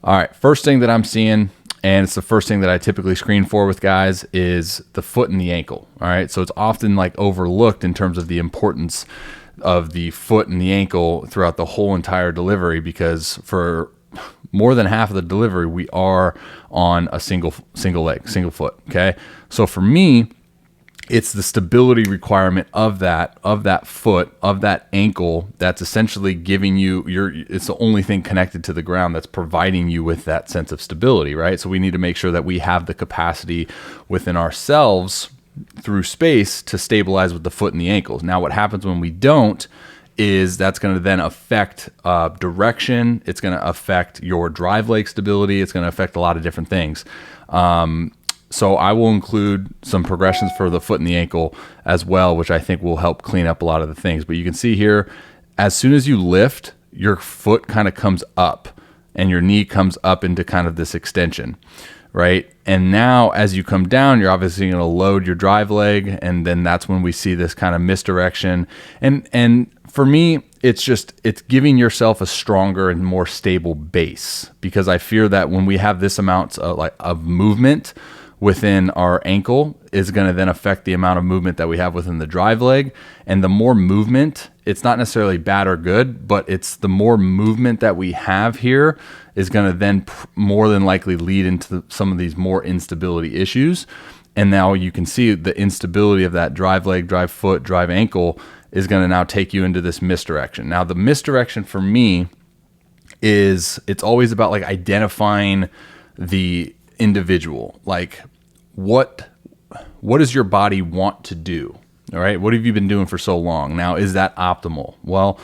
All right, first thing that I'm seeing, and it's the first thing that I typically screen for with guys, is the foot and the ankle. All right, so it's often like overlooked in terms of the importance of the foot and the ankle throughout the whole entire delivery, because for more than half of the delivery, we are on a single leg, single foot. Okay, so for me, it's the stability requirement of that foot, of that ankle, that's essentially giving you it's the only thing connected to the ground that's providing you with that sense of stability, right? So we need to make sure that we have the capacity within ourselves through space to stabilize with the foot and the ankles. Now, what happens when we don't is that's going to then affect direction. It's going to affect your drive leg stability. It's going to affect a lot of different things. So I will include some progressions for the foot and the ankle as well, which I think will help clean up a lot of the things. But you can see here, as soon as you lift, your foot kind of comes up and your knee comes up into kind of this extension, right? And now as you come down, you're obviously going to load your drive leg, and then that's when we see this kind of misdirection. And for me, it's giving yourself a stronger and more stable base, because I fear that when we have this amount of movement within our ankle is going to then affect the amount of movement that we have within the drive leg. And the more movement, it's not necessarily bad or good, but it's the more movement that we have here is going to then more than likely lead into some of these more instability issues. And now you can see the instability of that drive leg, drive foot, drive ankle is going to now take you into this misdirection. Now, the misdirection for me is, it's always about like identifying the individual. Like, what does your body want to do? All right, what have you been doing for so long? Now, is that optimal? Well,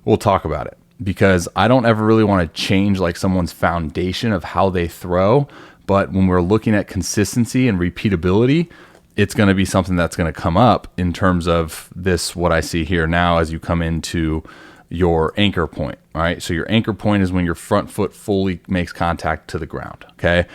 we'll talk about it, because I don't ever really want to change like someone's foundation of how they throw. But when we're looking at consistency and repeatability, it's going to be something that's going to come up in terms of this, what I see here now as you come into your anchor point. All right, so your anchor point is when your front foot fully makes contact to the ground. Okay.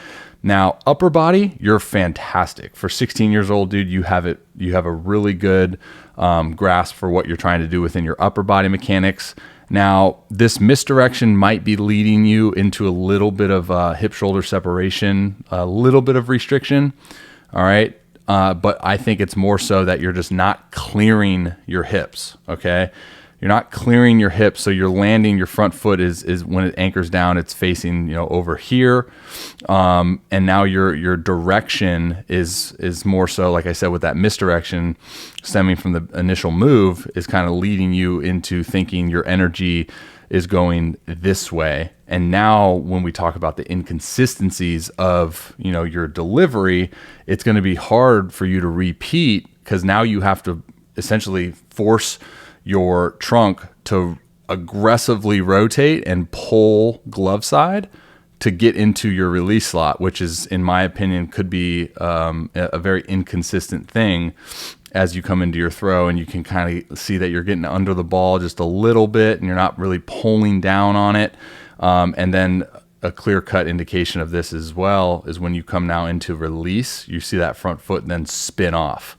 Now, upper body, you're fantastic. For 16 years old, dude, you have it. You have a really good grasp for what you're trying to do within your upper body mechanics. Now, this misdirection might be leading you into a little bit of hip-shoulder separation, a little bit of restriction, all right? But I think it's more so that you're just not clearing your hips, okay? You're not clearing your hips, so you're landing, your front foot is when it anchors down, it's facing, over here. And now your direction is more so, like I said, with that misdirection stemming from the initial move, is kind of leading you into thinking your energy is going this way. And now when we talk about the inconsistencies of, your delivery, it's going to be hard for you to repeat, because now you have to essentially force your trunk to aggressively rotate and pull glove side to get into your release slot, which is, in my opinion, could be a very inconsistent thing as you come into your throw. And you can kind of see that you're getting under the ball just a little bit and you're not really pulling down on it. And then a clear-cut indication of this as well is when you come now into release, you see that front foot then spin off.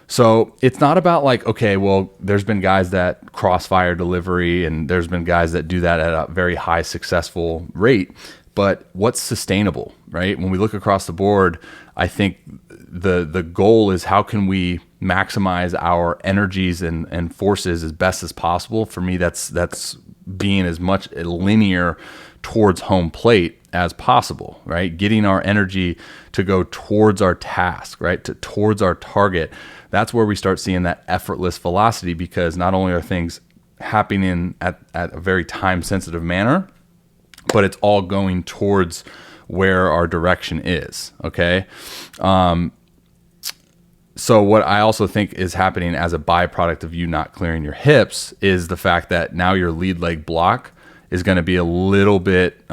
So it's not about like, okay, well, there's been guys that crossfire delivery and there's been guys that do that at a very high successful rate, but what's sustainable, right? When we look across the board, I think the goal is how can we maximize our energies and forces as best as possible. For me, that's being as much linear towards home plate as possible, right? Getting our energy to go towards our task, right? Towards our target. That's where we start seeing that effortless velocity, because not only are things happening at a very time-sensitive manner, but it's all going towards where our direction is, okay? So what I also think is happening as a byproduct of you not clearing your hips is the fact that now your lead leg block is going to be a little bit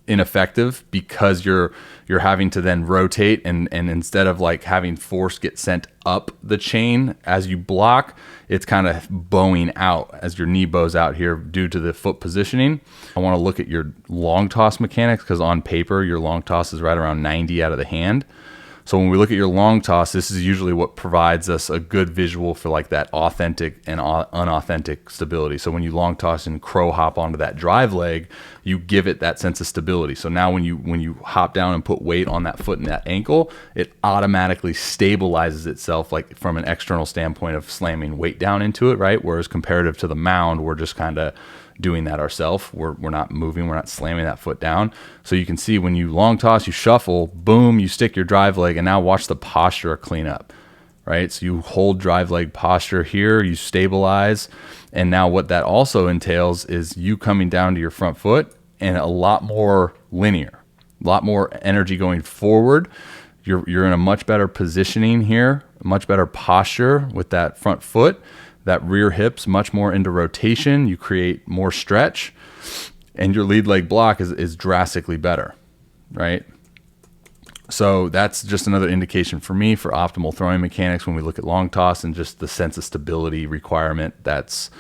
ineffective, because you're having to then rotate and instead of like having force get sent up the chain as you block, it's kind of bowing out as your knee bows out here due to the foot positioning. I want to look at your long toss mechanics, because on paper your long toss is right around 90 out of the hand. So when we look at your long toss, this is usually what provides us a good visual for like that authentic and unauthentic stability. So when you long toss and crow hop onto that drive leg, you give it that sense of stability. So now when you hop down and put weight on that foot and that ankle, it automatically stabilizes itself, like from an external standpoint of slamming weight down into it, right? Whereas comparative to the mound, we're just kind of doing that ourselves. We're not moving, we're not slamming that foot down. So you can see when you long toss, you shuffle, boom, you stick your drive leg, and now watch the posture clean up, right? So you hold drive leg posture here, you stabilize, and now what that also entails is you coming down to your front foot and a lot more linear, a lot more energy going forward. You're in a much better positioning here, a much better posture with that front foot. That rear hip's much more into rotation. You create more stretch, and your lead leg block is drastically better, right? So that's just another indication for me for optimal throwing mechanics when we look at long toss and just the sense of stability requirement that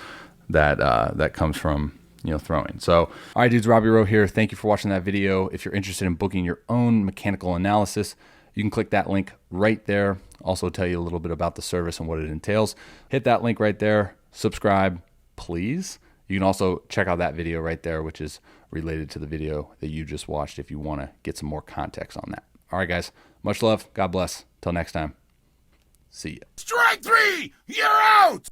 comes from throwing. So, all right, dudes, Robby Rowe here. Thank you for watching that video. If you're interested in booking your own mechanical analysis, you can click that link right there. Also tell you a little bit about the service and what it entails. Hit that link right there. Subscribe, please. You can also check out that video right there, which is related to the video that you just watched if you want to get some more context on that. All right, guys. Much love. God bless. Till next time. See ya. Strike three! You're out!